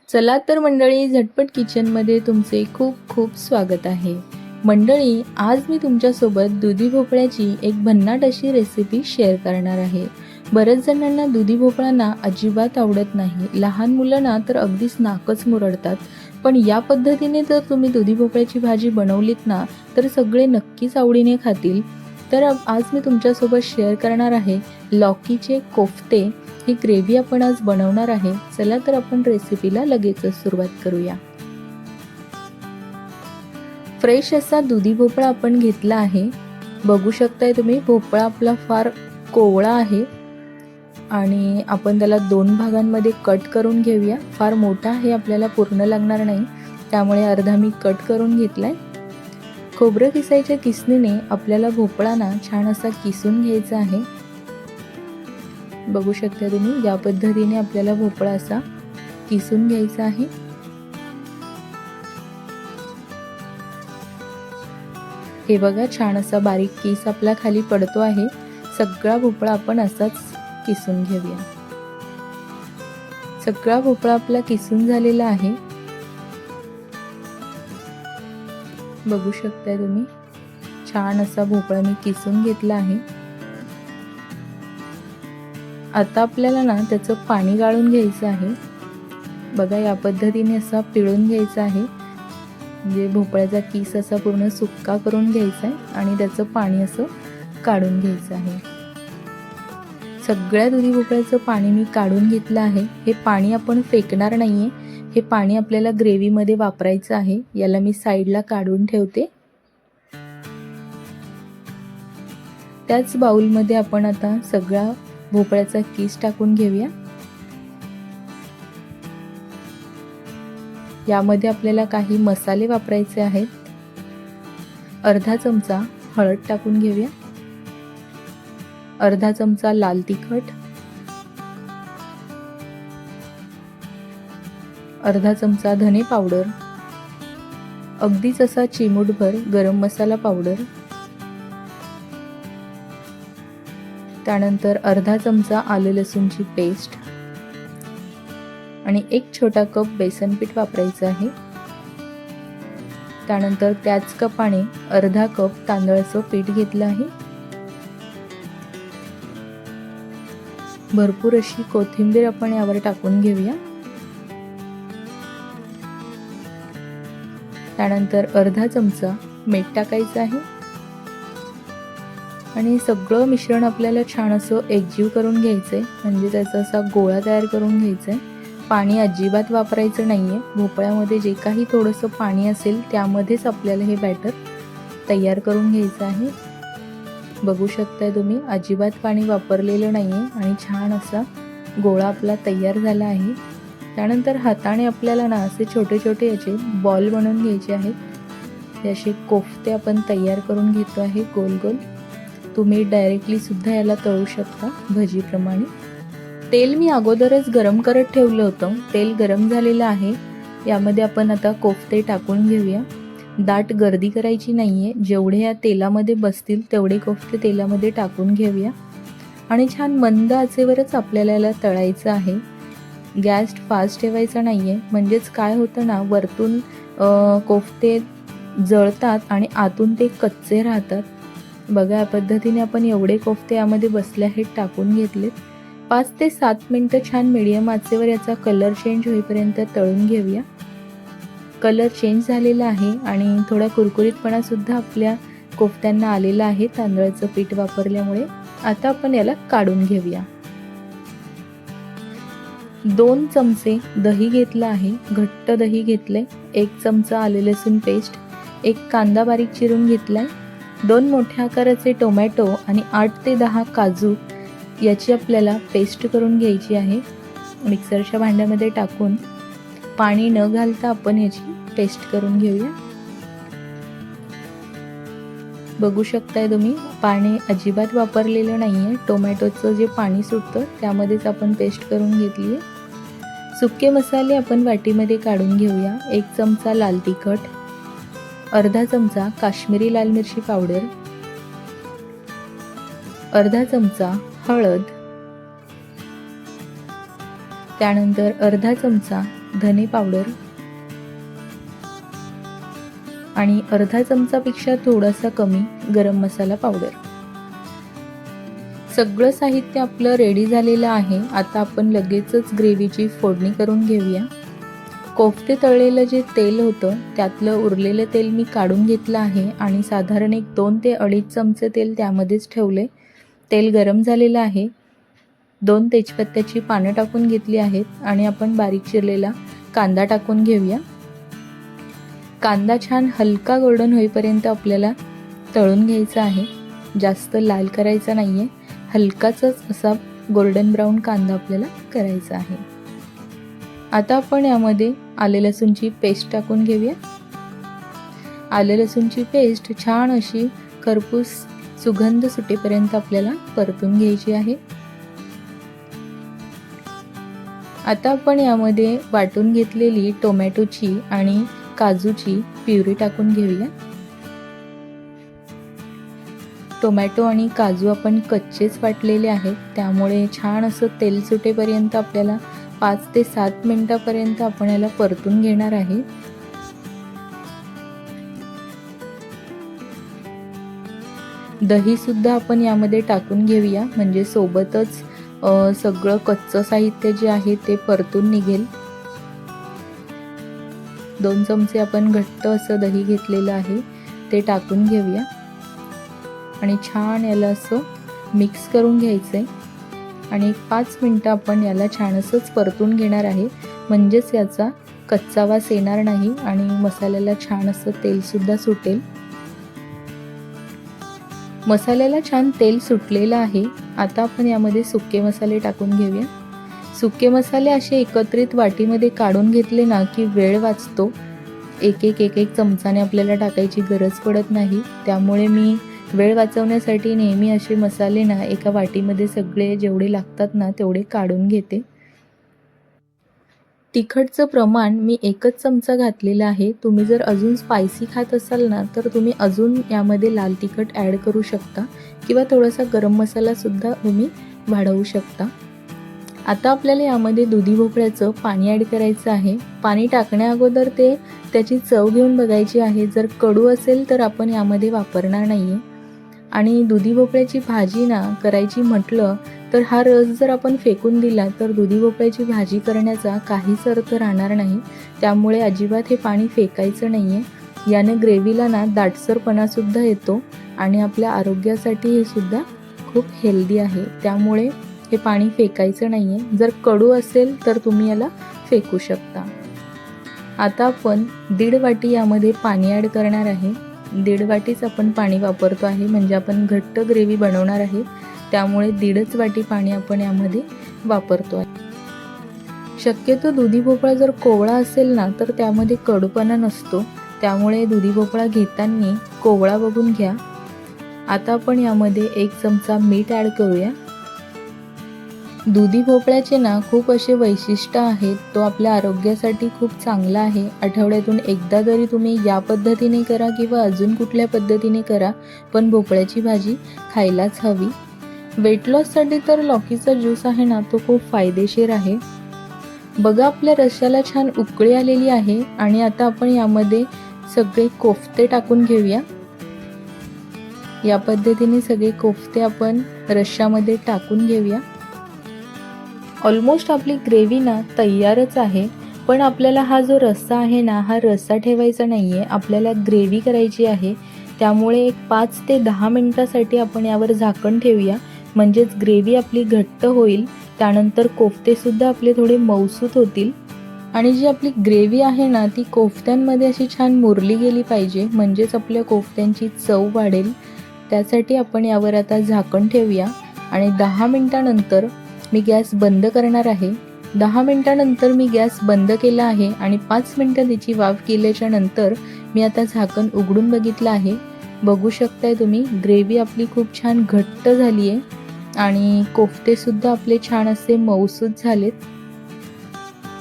चला तर मंडळी, झटपट किचनमध्ये तुमचे खूप खूप स्वागत आहे. मंडळी, आज मी तुमच्यासोबत दुधी भोपळ्याची एक भन्नाट अशी रेसिपी शेअर करणार आहे. बऱ्याच जणांना दुधी भोपळा ना अजिबात आवडत नाही. लहान मुलांना तर अगदीच नाकच मुरडतात. पण या पद्धतीने जर तुम्ही दुधी भोपळ्याची भाजी बनवलीत ना, तर सगळे नक्कीच आवडीने खातील. तर आज मी तुमच्यासोबत शेअर करणार आहे लौकीचे कोफ्ते. ही ग्रेव्ही आपण आज बनवणार आहे. चला तर आपण रेसिपीला लगेचच सुरुवात करूया. फ्रेश असा दुधी भोपळा आपण घेतला आहे. बघू शकताय तुम्ही, भोपळा आपला फार कोवळा आहे आणि आपण त्याला 2 भागांमध्ये कट करून घेऊया. फार मोठा आहे, आपल्याला पूर्ण लागणार नाही, त्यामुळे अर्धा मी कट करून घेतलाय. खोबरं किसायच्या किसणीने आपल्याला भोपळा ना छान असा किसून घ्यायचा आहे. बघू शकता तुम्ही, या पद्धतीने आपल्याला भोपळा असा किसून घ्यायचा आहे. हे बघा, छान असा बारीक किस आपला खाली पडतो आहे. सगळा भोपळा आपण असाच किसून घेऊया. सगळा भोपळा आपला किसून झालेला आहे. बघू शकता तुम्ही, छान असा भोपळा मी किसून घेतला आहे. आता आपल्याला ना त्याचं पाणी गाळून घ्यायचं आहे. बघा, या पद्धतीने असा पिळून घ्यायचा आहे. म्हणजे भोपळ्याचा किस असा पूर्ण सुक्का करून घ्यायचा आहे आणि त्याचं पाणी असं काढून घ्यायचं आहे. सगळ्या दुधी भोपळ्याचं पाणी मी काढून घेतलं आहे. हे पाणी आपण फेकणार नाहीये. हे पाणी आपल्याला ग्रेव्हीमध्ये वापरायचं आहे. याला मी साईडला काढून ठेवते. त्याच बाउलमध्ये आपण आता सगळा भोपळ्याचा किस टाकून घेऊया. यामध्ये आपल्याला काही मसाले वापरायचे आहेत. अर्धा चमचा हळद टाकून घेऊया. अर्धा चमचा लाल तिखट, अर्धा चमचा धने पावडर, अगदीच असा चिमूटभर गरम मसाला पावडर, त्यानंतर अर्धा चमचा आलं लसूणची पेस्ट आणि 1 छोटा कप बेसन पीठ वापरायचं आहे. त्यानंतर त्याच कपाने अर्धा कप तांदळाचं पीठ घेतलं आहे. भरपूर अशी कोथिंबीर आपण यावर टाकून घेऊया. त्यानंतर अर्धा चमचा मीठ टाकायचं आहे आणि सगळं मिश्रण आपल्याला छान असं एकजीव करून घ्यायचंय. म्हणजे त्याचा असा गोळा तयार करून घ्यायचा आहे. पाणी अजिबात वापरायचं नाहीये. भोपळ्यामध्ये जे काही थोडंसं पाणी असेल त्यामध्येच आपल्याला हे बॅटर तयार करून घ्यायचं आहे. बघू शकताय तुम्ही, अजिबात पाणी वापरलेलं नाहीये आणि छान असा गोळा आपला तयार झाला आहे. त्यानंतर हाताने आपल्याला ना असे छोटे छोटे याचे बॉल बनवून घ्यायचे आहेत. हे असे कोफ्ते आपण तयार करून घेतो आहे गोल गोल. तुम्ही डायरेक्टली सुद्धा याला तळू शकता भजीप्रमाणे. तेल मी अगोदरच गरम करत ठेवलं होतं. तेल गरम झालेलं आहे. यामध्ये आपण आता कोफ्ते टाकून घेऊया. दाट गर्दी करायची नाहीये. जेवढे या तेलामध्ये बसतील तेवढे कोफ्ते तेलामध्ये टाकून घेऊया आणि छान मंद आचेवरच आपल्याला याला तळायचं आहे. गॅस फास्ट ठेवायचा नाहीये. म्हणजेच काय होतं ना, वरतून कोफ्ते जळतात आणि आतून ते कच्चे राहतात. बघा, या पद्धतीने आपण एवढे कोफ्ते यामध्ये बसले आहेत टाकून घेतलेत. 5 ते 7 मिनिटं छान मीडियम आचेवर याचा कलर चेंज होईपर्यंत तळून घेऊया. कलर चेंज झालेला आहे आणि थोडा कुरकुरीतपणा सुद्धा आपल्या कोफ्त्यांना आलेला आहे तांदळाचं पीठ वापरल्यामुळे. आता आपण याला काढून घेऊया. 2 चमचे दही घेतलं आहे. घट्ट दही घेतलंय. 1 चमचा आले लसूण पेस्ट, 1 कांदा बारीक चिरून घेतलाय, 2 मोठ्या आकाराचे टोमॅटो आणि 8 ते 10 काजू याची आपल्याला पेस्ट करून घ्यायची आहे. मिक्सरच्या भांड्यामध्ये टाकून पाणी न घालता आपण याची पेस्ट करून घेऊया. बघू शकताय तुम्ही, पाणी अजिबात वापरलेलं नाहीये. टोमॅटोचं जे पाणी सुटतं त्यामध्येच आपण पेस्ट करून घेतली आहे. सुके मसाले आपण वाटीमध्ये काढून घेऊया. 1 चमचा लाल तिखट, अर्धा चमचा काश्मीरी लाल मिरची पावडर, अर्धा चमचा हळद, त्यानंतर अर्धा चमचा धने पावडर आणि अर्धा चमचापेक्षा थोडासा कमी गरम मसाला पावडर. सगळं साहित्य आपलं रेडी झालेलं आहे. आता आपण लगेचच ग्रेव्हीची फोडणी करून घेऊया. कोफ्ते तळलेलं जे तेल होतं त्यातलं उरलेलं तेल मी काढून घेतलं आहे आणि साधारण एक 2 ते 2.5 चमचे तेल त्यामध्येच ठेवले. तेल गरम झालेलं आहे. 2 तेजपत्त्याची पानं टाकून घेतली आहेत आणि आपण बारीक चिरलेला कांदा टाकून घेऊया. कांदा छान हलका गोल्डन होईपर्यंत आपल्याला तळून घ्यायचा आहे. जास्त लाल करायचा नाहीये, हलकाच असा गोल्डन ब्राऊन कांदा आपल्याला करायचा आहे. आता आपण यामध्ये आले लसूणची पेस्ट टाकून घेऊया. आले लसूणची पेस्ट छान अशी खरपूस सुगंध सुटेपर्यंत आपल्याला परतून घ्यायची आहे. आता आपण यामध्ये वाटून घेतलेली टोमॅटोची आणि काजूची प्युरी टाकून घेऊया. टोमॅटो आणि काजू आपण कच्चेच वाटलेले आहेत, त्यामुळे छान असं तेल सुटेपर्यंत आपल्याला 5 ते 7 मिनिटापर्यंत आपण याला परतून घेणार आहे. दही सुद्धा आपण यामध्ये टाकून घेऊया, म्हणजे सोबतच सगळं कच्चं साहित्य जे आहे ते परतून निघेल. 2 चमचे आपण घट्ट असं दही घेतलेलं आहे ते टाकून घेऊया आणि छान याला असं मिक्स करून घ्यायचं आहे आणि 5 मिनिटं आपण याला छान असंच परतून घेणार आहे, म्हणजेच याचा कच्चा वास येणार नाही आणि मसाल्याला छान असं तेलसुद्धा सुटेल. मसाल्याला छान तेल सुटलेलं आहे. आता आपण यामध्ये सुके मसाले टाकून घेऊया. सुके मसाले असे एकत्रित वाटीमध्ये काढून घेतले ना की वेळ वाचतो. एक एक चमचाने आपल्याला टाकायची गरज पडत नाही, त्यामुळे मी वेळ वाचवण्यासाठी नेहमी असे मसाले ना एका वाटीमध्ये सगळे जेवढे लागतात ना तेवढे काढून घेते. तिखटचं प्रमाण मी 1च चमचा घातलेलं आहे. तुम्ही जर अजून स्पायसी खात असाल ना तर तुम्ही अजून यामध्ये लाल तिखट ॲड करू शकता किंवा थोडासा गरम मसालासुद्धा तुम्ही वाढवू शकता. आता आपल्याला यामध्ये दुधी भोपळ्याचं पाणी ॲड करायचं आहे. पाणी टाकण्या अगोदर त्याची चव घेऊन बघायची आहे. जर कडू असेल तर आपण यामध्ये वापरणार नाही आहे. आणि दुधी भोपळ्याची भाजी ना करायची म्हटलं तर हा रस जर आपण फेकून दिला तर दुधी भोपळ्याची भाजी करण्याचा काहीच अर्थ राहणार नाही. त्यामुळे अजिबात हे पाणी फेकायचं नाही आहे. याने ग्रेव्हीला ना दाटसरपणासुद्धा येतो आणि आपल्या आरोग्यासाठी हे सुद्धा खूप हेल्दी आहे. त्यामुळे हे पाणी फेकायचं नाही आहे. जर कडू असेल तर तुम्ही याला फेकू शकता. आता आपण 1.5 वाटी यामध्ये पाणी ॲड करणार आहे. 1.5 वाटीच आपण पाणी वापरतो आहे, म्हणजे आपण घट्ट ग्रेव्ही बनवणार आहे, त्यामुळे 1.5 वाटी पाणी आपण यामध्ये वापरतो आहे. शक्यतो दुधी भोपळा जर कोवळा असेल ना तर त्यामध्ये कडूपणा नसतो, त्यामुळे दुधी भोपळा घेताना कोवळा बघून घ्या. आता आपण यामध्ये 1 चमचा मीठ ॲड करूया. दुधी भोपळ्याचे ना खूप असे वैशिष्ट्य आहेत. तो आपल्या आरोग्यासाठी खूप चांगला आहे. आठवड्यातून एकदा तरी तुम्ही या पद्धतीने करा किंवा अजून कुठल्या पद्धतीने करा, पण भोपळ्याची भाजी खायलाच हवी. वेट लॉससाठी तर लौकीचा ज्यूस आहे ना तो खूप फायदेशीर आहे. बघा आपल्या रश्श्याला छान उकळी आलेली आहे आणि आता आपण यामध्ये सगळे कोफ्ते टाकून घेऊया. या पद्धतीने सगळे कोफ्ते आपण रश्श्यामध्ये टाकून घेऊया. ऑलमोस्ट आपली ग्रेव्ही ना तयारच आहे, पण आपल्याला हा जो रस्सा आहे ना हा रस्सा ठेवायचा नाही आहे, आपल्याला ग्रेव्ही करायची आहे. त्यामुळे एक 5 ते 10 मिनिटासाठी आपण यावर झाकण ठेवूया, म्हणजेच ग्रेव्ही आपली घट्ट होईल. त्यानंतर कोफ्तेसुद्धा आपले थोडे मऊसूत होतील आणि जी आपली ग्रेव्ही आहे ना ती कोफ्त्यांमध्ये अशी छान मुरली गेली पाहिजे, म्हणजेच आपल्या कोफ्त्यांची चव वाढेल. त्यासाठी आपण यावर आता झाकण ठेवूया आणि 10 मिनिटानंतर मी गॅस बंद करणार आहे. 10 मिनिटानंतर मी गॅस बंद केला आहे आणि 5 मिनिटं त्याची वाफ गेल्याच्या नंतर मी आता झाकण उघडून बघितलं आहे. बघू शकताय तुम्ही ग्रेव्ही आपली खूप छान घट्ट झाली आहे आणि कोफ्तेसुद्धा आपले छान असे मऊसूत झालेत.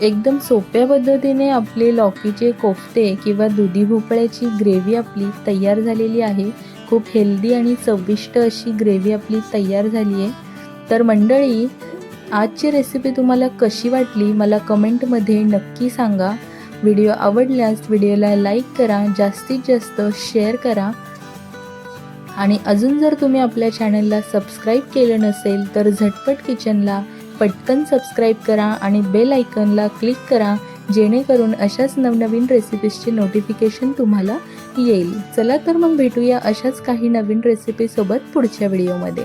एकदम सोप्या पद्धतीने आपले लौकीचे कोफ्ते किंवा दुधी भोपळ्याची ग्रेव्ही आपली तयार झालेली आहे. खूप हेल्दी आणि चविष्ट अशी ग्रेव्ही आपली तयार झाली आहे. तर मंडळी, आजची रेसिपी तुम्हाला कशी वाटली मला कमेंटमध्ये नक्की सांगा. व्हिडिओ आवडल्यास व्हिडिओला लाईक करा, जास्तीत जास्त शेअर करा आणि अजून जर तुम्ही आपल्या चॅनलला सबस्क्राईब केलं नसेल तर झटपट किचनला पटकन सबस्क्राईब करा आणि बेल आयकॉनला क्लिक करा, जेणेकरून अशाच नवनवीन रेसिपीजचे नोटिफिकेशन तुम्हाला येईल. चला तर मग भेटूया अशाच काही नवीन रेसिपीसोबत पुढच्या व्हिडिओमध्ये.